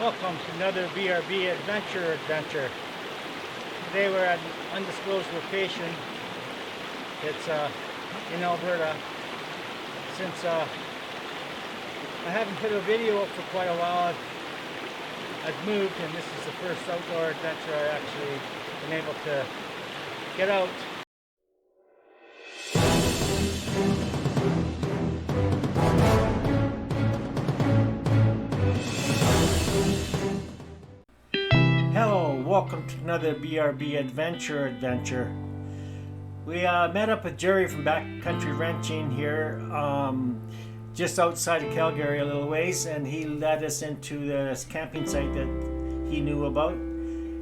Welcome to another BRB adventure. Today we're at an undisclosed location. It's in Alberta. Since I haven't put a video up for quite a while, I've moved, and this is the first outdoor adventure I actually been able to get out. Hello, welcome to another BRB adventure. We met up with Jerry from Backcountry Ranching here, just outside of Calgary a little ways, and he led us into this camping site that he knew about.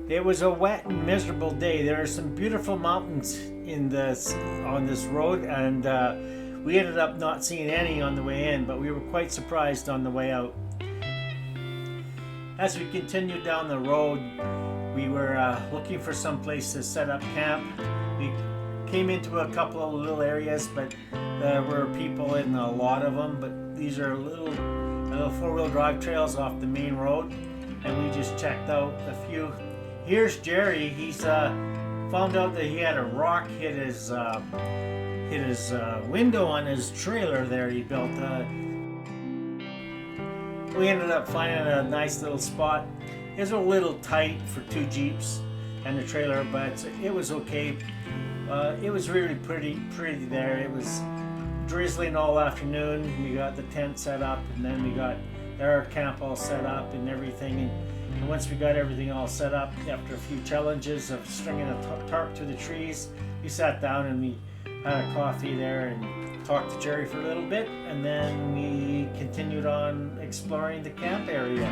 It was a wet and miserable day. There are some beautiful mountains on this road, and we ended up not seeing any on the way in, but we were quite surprised on the way out. As we continued down the road, we were looking for some place to set up camp. We came into a couple of little areas, but there were people in a lot of them. But these are little four-wheel drive trails off the main road, and we just checked out a few. Here's Jerry. He's found out that he had a rock hit his window on his trailer there he built. We ended up finding a nice little spot. It was a little tight for two Jeeps and the trailer, but it was okay. It was really pretty there. It was drizzling all afternoon. We got the tent set up, and then we got our camp all set up and everything. And once we got everything all set up, after a few challenges of stringing a tarp to the trees, we sat down and we had a coffee there and talked to Jerry for a little bit, and then we continued on exploring the camp area.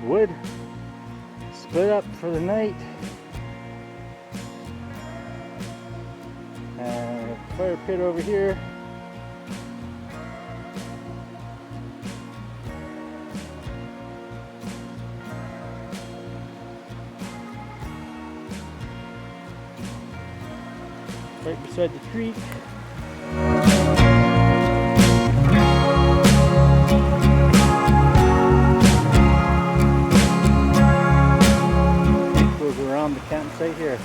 Wood split up for the night, and fire pit over here. Right beside the creek. Around the campsite here.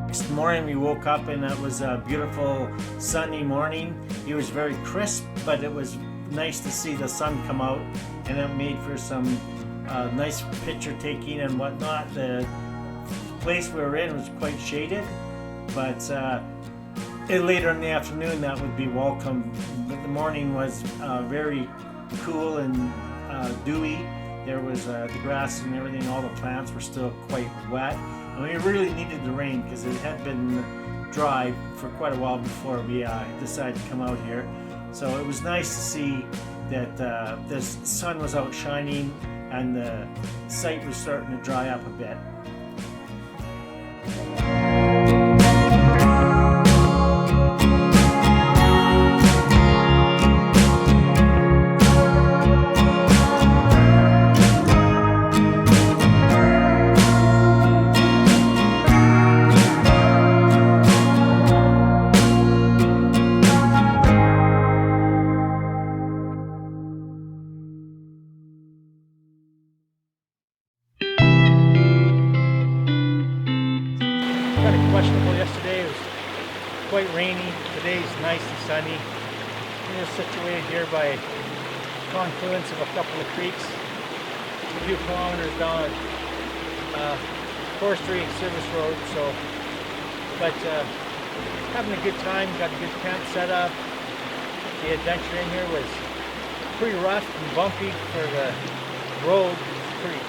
Next morning we woke up and it was a beautiful sunny morning. It was very crisp, but it was nice to see the sun come out, and it made for some nice picture taking and whatnot. The place we were in was quite shaded, but later in the afternoon that would be welcome. But the morning was very cool and dewy. There was the grass and everything, all the plants were still quite wet, and we really needed the rain because it had been dry for quite a while before we decided to come out here. So it was nice to see that the sun was out shining and the site was starting to dry up a bit. Kind of questionable yesterday. It was quite rainy. Today's nice and sunny. We're situated here by a confluence of a couple of creeks. It's a few kilometers down forestry service road. But having a good time. Got a good camp set up. The adventure in here was pretty rough and bumpy for the road. It's pretty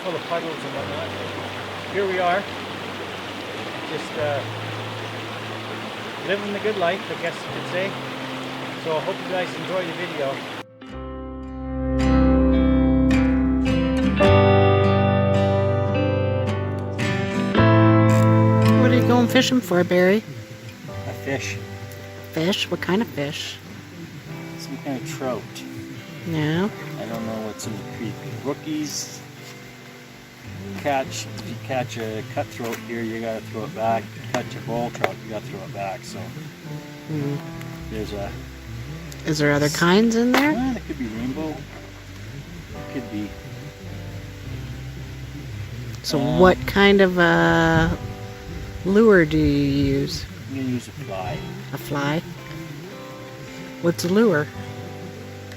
full of puddles and whatnot. But here we are, just living the good life, I guess you could say. So I hope you guys enjoy the video. What are you going fishing for, Barry? A fish. Fish? What kind of fish? Some kind of trout. Yeah. I don't know what's in the creek. Rookies catch, if you catch a cutthroat here, you gotta throw it back. If you catch a bull trout, you gotta throw it back. So there's a... Is there other kinds in there? Well, it could be rainbow. It could be. So what kind of lure do you use? I'm gonna use a fly. A fly? What's a lure?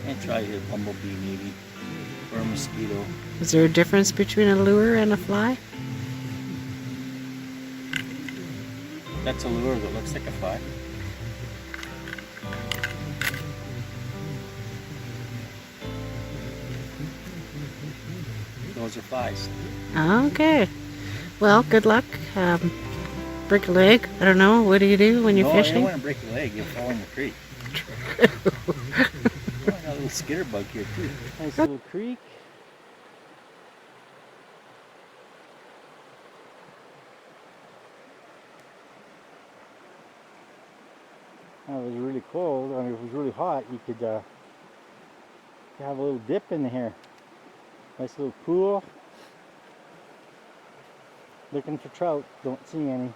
And try a bumblebee maybe, or a mosquito. Is there a difference between a lure and a fly? That's a lure that looks like a fly. Those are flies. Okay. Well, good luck. Break a leg. I don't know. What do you do when you're fishing? I don't want to break a leg. You'll fall in the creek. Oh, I got a little skitter bug here too. Nice little creek. When it was really cold, I mean, if it was really hot, you could have a little dip in here. Nice little pool. Looking for trout, don't see any.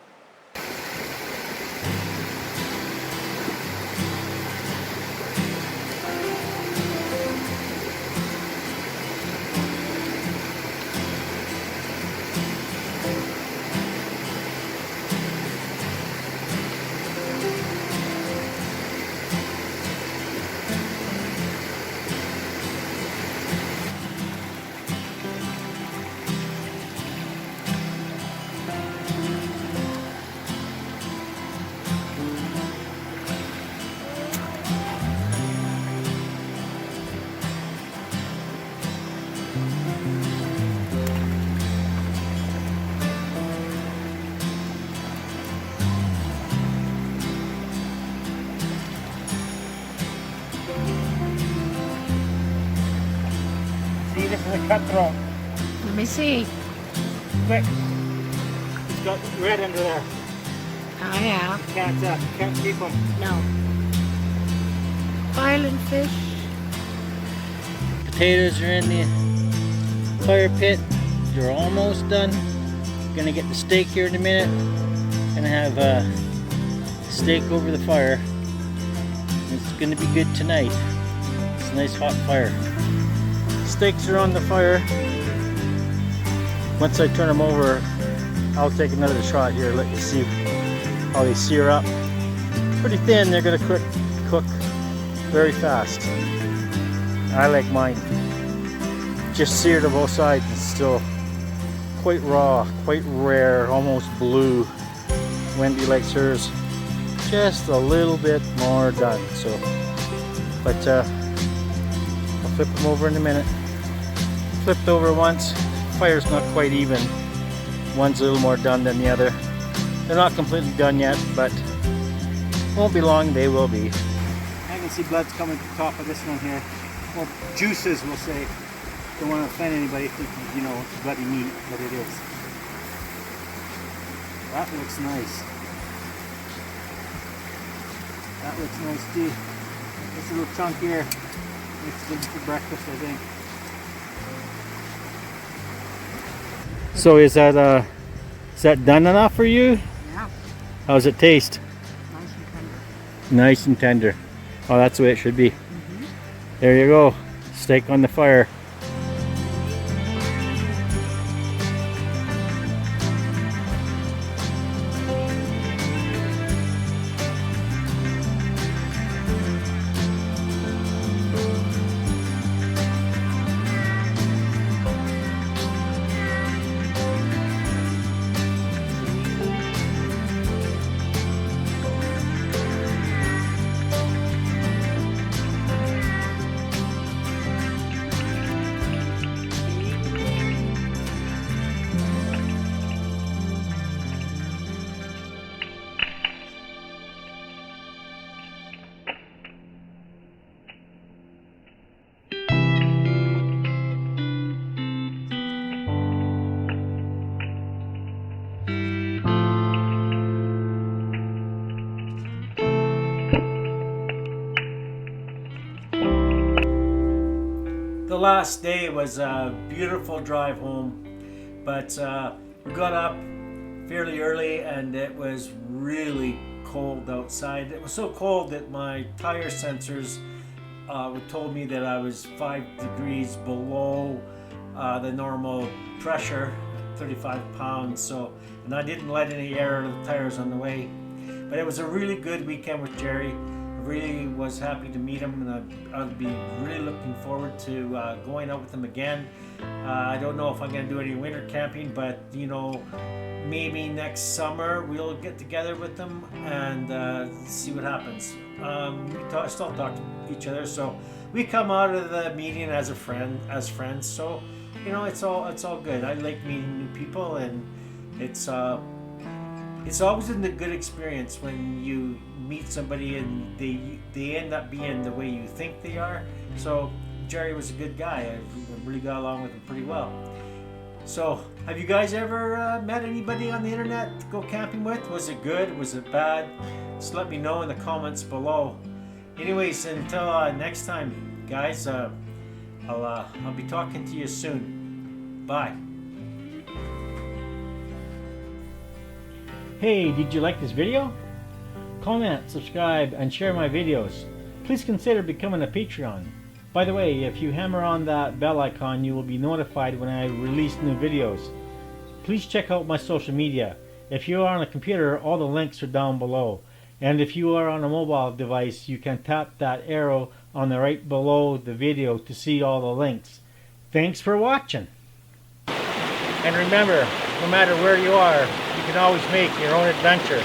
This is a cutthroat. Let me see. Quick. It's got red under there. Oh, yeah. Can't keep them. No. Island fish. Potatoes are in the fire pit. They're almost done. Gonna get the steak here in a minute. Gonna have steak over the fire. It's gonna be good tonight. It's a nice hot fire. Steaks are on the fire. Once I turn them over, I'll take another shot here, let you see how they sear up. Pretty thin, they're gonna cook very fast. I like mine just seared to both sides and still quite raw, quite rare, almost blue. Wendy likes hers just a little bit more done. So, but I'll flip them over in a minute. Flipped over once, fire's not quite even. One's a little more done than the other. They're not completely done yet, but won't be long, they will be. I can see blood's coming to the top of this one here. Well, juices, we'll say. Don't want to offend anybody thinking, you know, it's bloody meat, but it is. That looks nice. That looks nice too. This little chunk here. It's good for breakfast, I think. So is that done enough for you? Yeah. How's it taste? Nice and tender. Nice and tender. Oh, that's the way it should be. There you go. Steak on the fire. the last day was a beautiful drive home, but we got up fairly early and it was really cold outside. It was so cold that my tire sensors told me that I was 5 degrees below the normal pressure, 35 pounds. So, and I didn't let any air out of the tires on the way. But it was a really good weekend with Jerry. I really was happy to meet him, and I'd be really looking forward to going out with him again. I don't know if I'm going to do any winter camping, but you know, maybe next summer we'll get together with them and see what happens. We still talk to each other, so we come out of the meeting as friends. So you know, it's all good. I like meeting new people, and it's always a good experience when you meet somebody and they end up being the way you think they are. So Jerry was a good guy. I really got along with him pretty well. So have you guys ever met anybody on the internet to go camping with? Was it good? Was it bad? Just let me know in the comments below. Anyways, until next time, guys, I'll be talking to you soon. Bye. Hey, did you like this video? Comment, subscribe, and share my videos. Please consider becoming a Patreon. By the way, if you hammer on that bell icon, you will be notified when I release new videos. Please check out my social media. If you are on a computer, all the links are down below. And if you are on a mobile device, you can tap that arrow on the right below the video to see all the links. Thanks for watching. And remember, no matter where you are, you can always make your own adventure.